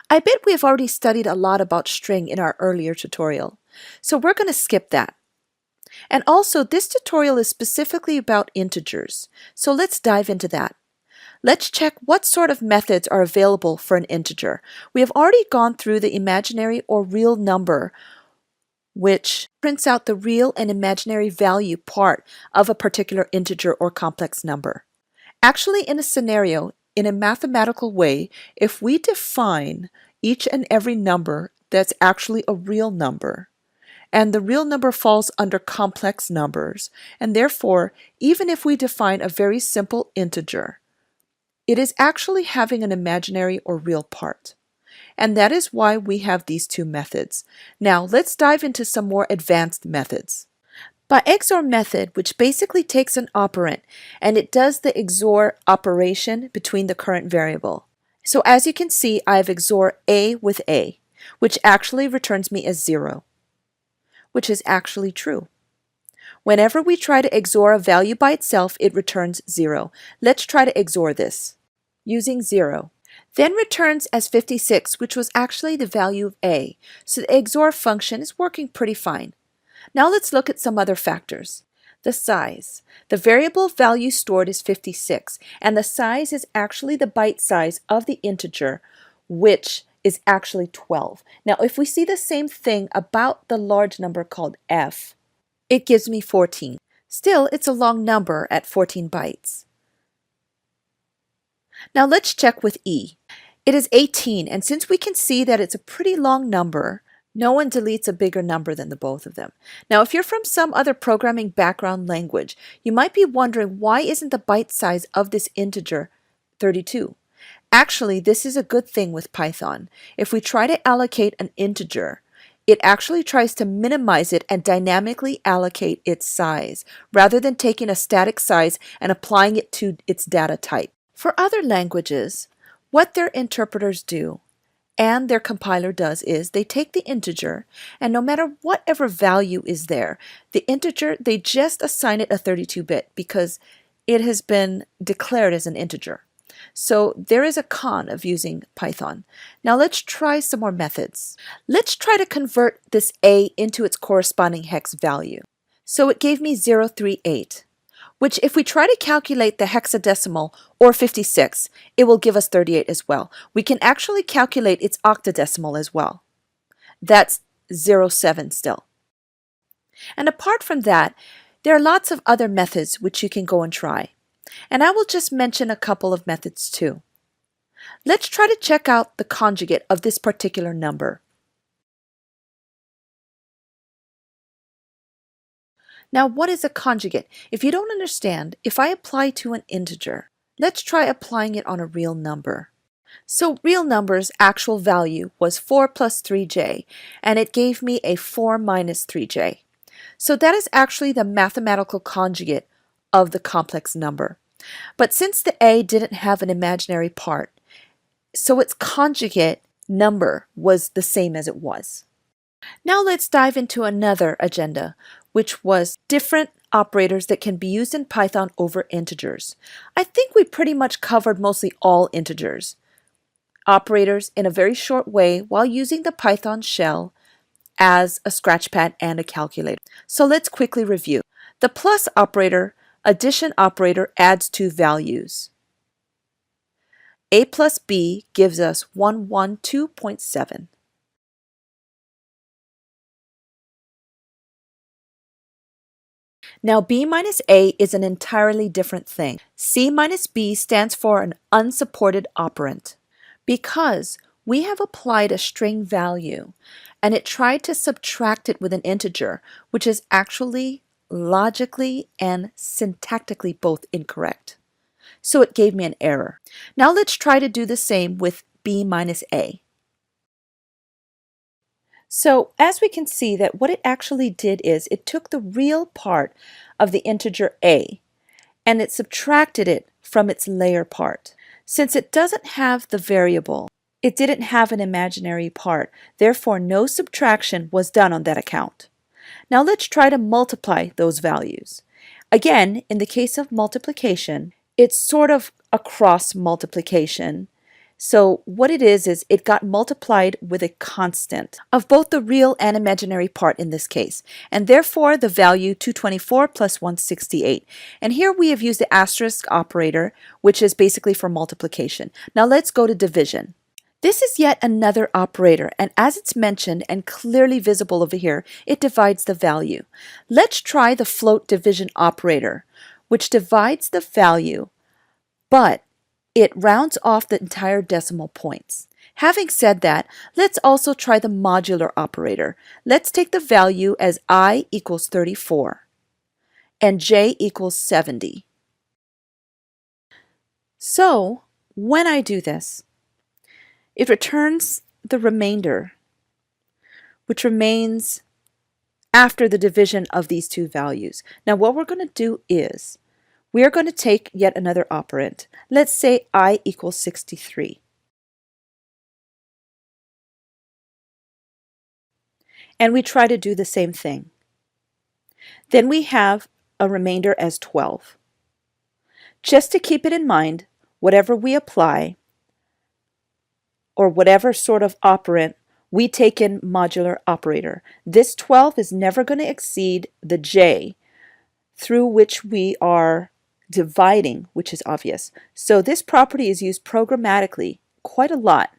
I bet we have already studied a lot about string in our earlier tutorial, so we're going to skip that. And also, this tutorial is specifically about integers, so let's dive into that. Let's check what sort of methods are available for an integer. We have already gone through the imaginary or real number, which prints out the real and imaginary value part of a particular integer or complex number. Actually, in a scenario, in a mathematical way, if we define each and every number that's actually a real number, and the real number falls under complex numbers, and therefore, even if we define a very simple integer, it is actually having an imaginary or real part. And that is why we have these two methods. Now, let's dive into some more advanced methods. By XOR method, which basically takes an operand and it does the XOR operation between the current variable. So as you can see, I have XOR A with A, which actually returns me as 0, which is actually true. Whenever we try to XOR a value by itself, it returns 0. Let's try to XOR this using 0. Then returns as 56, which was actually the value of A. So the XOR function is working pretty fine. Now let's look at some other factors. The size. The variable value stored is 56, and the size is actually the byte size of the integer, which is actually 12. Now if we see the same thing about the large number called f, it gives me 14. Still, it's a long number at 14 bytes. Now let's check with E. It is 18, and since we can see that it's a pretty long number, no one deletes a bigger number than the both of them. Now, if you're from some other programming background language, you might be wondering why isn't the byte size of this integer 32? Actually, this is a good thing with Python. If we try to allocate an integer, it actually tries to minimize it and dynamically allocate its size, rather than taking a static size and applying it to its data type. For other languages, what their interpreters do and their compiler does is they take the integer, and no matter whatever value is there, the integer, they just assign it a 32-bit because it has been declared as an integer. So there is a con of using Python. Now let's try some more methods. Let's try to convert this A into its corresponding hex value. So it gave me 038. Which if we try to calculate the hexadecimal or 56, it will give us 38 as well. We can actually calculate its octadecimal as well. That's 07 still. And apart from that, there are lots of other methods which you can go and try. And I will just mention a couple of methods too. Let's try to check out the conjugate of this particular number. Now, what is a conjugate? If you don't understand, if I apply to an integer, let's try applying it on a real number. So real number's actual value was 4 plus 3j, and it gave me a 4 minus 3j. So that is actually the mathematical conjugate of the complex number. But since the a didn't have an imaginary part, so its conjugate number was the same as it was. Now let's dive into another agenda, which was different operators that can be used in Python over integers. I think we pretty much covered mostly all integers. Operators in a very short way while using the Python shell as a scratchpad and a calculator. So let's quickly review. The plus operator, addition operator, adds two values. A plus B gives us 112.7. Now B minus A is an entirely different thing. C minus B stands for an unsupported operand because we have applied a string value and it tried to subtract it with an integer, which is actually logically and syntactically both incorrect. So it gave me an error. Now let's try to do the same with B minus A. So as we can see that what it actually did is it took the real part of the integer a and it subtracted it from its layer part. Since it doesn't have the variable, it didn't have an imaginary part, therefore no subtraction was done on that account. Now let's try to multiply those values. Again, in the case of multiplication, it's sort of a cross multiplication. So what it is it got multiplied with a constant of both the real and imaginary part in this case, and therefore the value 224 plus 168. And here we have used the asterisk operator, which is basically for multiplication. Now let's go to division. This is yet another operator, and as it's mentioned and clearly visible over here, it divides the value. Let's try the float division operator, which divides the value, but it rounds off the entire decimal points. Having said that, let's also try the modular operator. Let's take the value as I equals 34 and j equals 70. So when I do this, it returns the remainder, which remains after the division of these two values. Now what we're going to do is we are going to take yet another operand. Let's say I equals 63. And we try to do the same thing. Then we have a remainder as 12. Just to keep it in mind, whatever we apply, or whatever sort of operand, we take in modular operator. This 12 is never going to exceed the j through which we are dividing, which is obvious. So this property is used programmatically quite a lot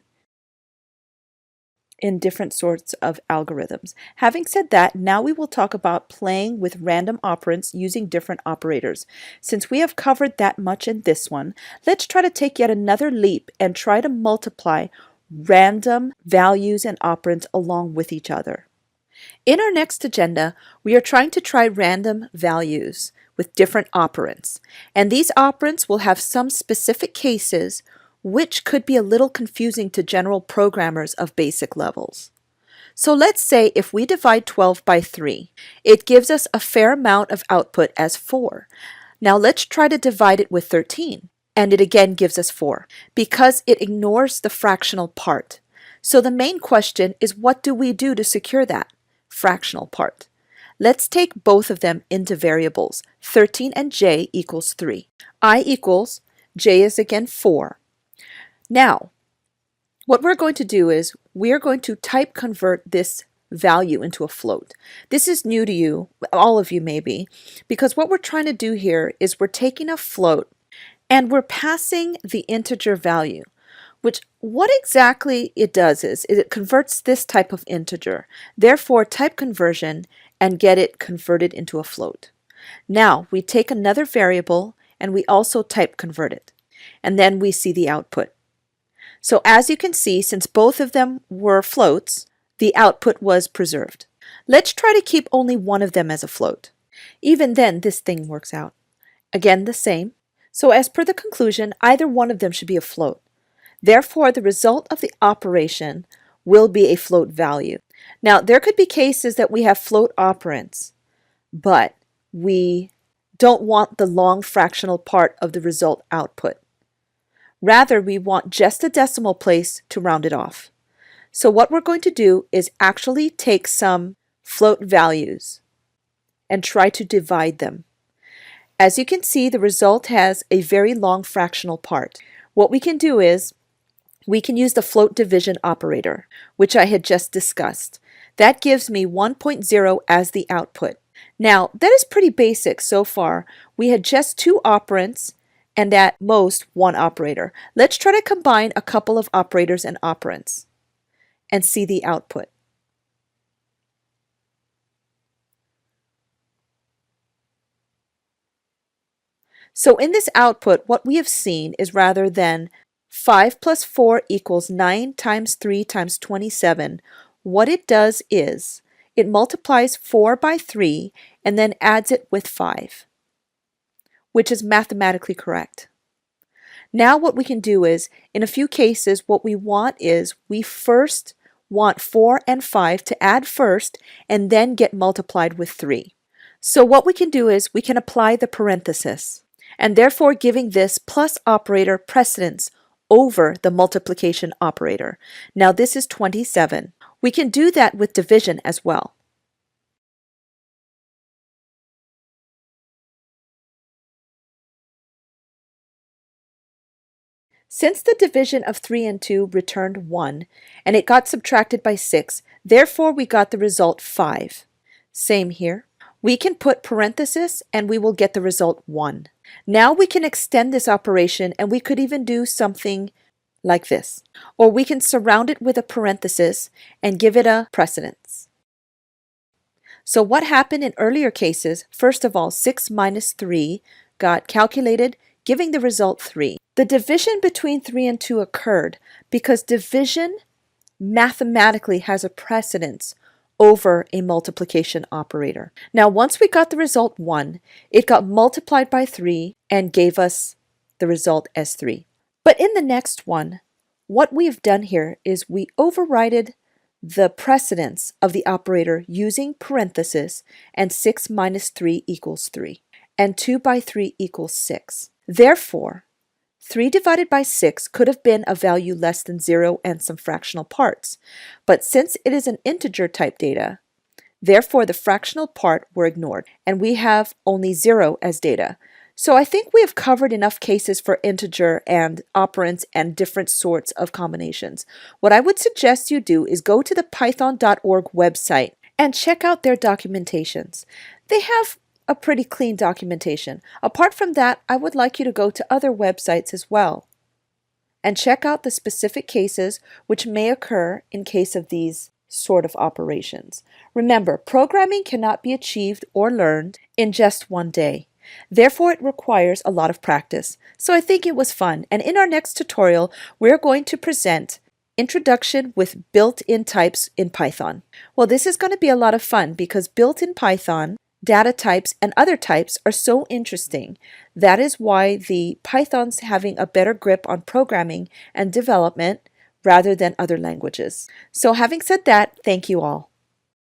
in different sorts of algorithms. Having said that, now we will talk about playing with random operands using different operators. Since we have covered that much in this one, let's try to take yet another leap and try to multiply random values and operands along with each other. In our next agenda, we are trying to try random values with different operands, and these operands will have some specific cases which could be a little confusing to general programmers of basic levels. So let's say if we divide 12 by 3, it gives us a fair amount of output as 4. Now let's try to divide it with 13, and it again gives us 4, because it ignores the fractional part. So the main question is, what do we do to secure that fractional part? Let's take both of them into variables. 13 and j equals 3. I equals, j is again 4. Now, what we're going to do is we are going to type convert this value into a float. This is new to you, all of you maybe, because what we're trying to do here is we're taking a float and we're passing the integer value, which what exactly it does is it converts this type of integer. Therefore, type conversion and get it converted into a float. Now, we take another variable and we also type convert it, and then we see the output. So as you can see, since both of them were floats, the output was preserved. Let's try to keep only one of them as a float. Even then, this thing works out. Again, the same. So as per the conclusion, either one of them should be a float. Therefore, the result of the operation will be a float value. Now, there could be cases that we have float operands, but we don't want the long fractional part of the result output. Rather, we want just a decimal place to round it off. So what we're going to do is actually take some float values and try to divide them. As you can see, the result has a very long fractional part. What we can do is we can use the float division operator, which I had just discussed. That gives me 1.0 as the output. Now, that is pretty basic so far. We had just two operands and at most one operator. Let's try to combine a couple of operators and operands and see the output. So in this output, what we have seen is rather than 5 plus 4 equals 9 times 3 times 27, what it does is it multiplies 4 by 3 and then adds it with 5, which is mathematically correct. Now what we can do is, in a few cases, what we want is we first want 4 and 5 to add first and then get multiplied with 3. So what we can do is we can apply the parenthesis, and therefore giving this plus operator precedence over the multiplication operator. Now this is 27. We can do that with division as well. Since the division of 3 and 2 returned 1, and it got subtracted by 6, therefore we got the result 5. Same here. We can put parenthesis and we will get the result 1. Now we can extend this operation and we could even do something like this. Or we can surround it with a parenthesis and give it a precedence. So what happened in earlier cases, first of all, 6 minus 3 got calculated, giving the result 3. The division between 3 and 2 occurred because division mathematically has a precedence over a multiplication operator. Now, once we got the result 1, it got multiplied by 3 and gave us the result as 3. But in the next one, what we've done here is we overrided the precedence of the operator using parenthesis, and 6 minus 3 equals 3, and 2 by 3 equals 6. Therefore, 3 divided by 6 could have been a value less than 0 and some fractional parts, but since it is an integer type data, therefore the fractional part were ignored, and we have only 0 as data. So I think we have covered enough cases for integer and operands and different sorts of combinations. What I would suggest you do is go to the python.org website and check out their documentations. They have a pretty clean documentation. Apart from that, I would like you to go to other websites as well and check out the specific cases which may occur in case of these sort of operations. Remember, programming cannot be achieved or learned in just one day. Therefore, it requires a lot of practice. So I think it was fun. And in our next tutorial, we're going to present Introduction with Built-in Types in Python. Well, this is going to be a lot of fun because built-in Python, data types, and other types are so interesting. That is why the Python's having a better grip on programming and development rather than other languages. So having said that, thank you all.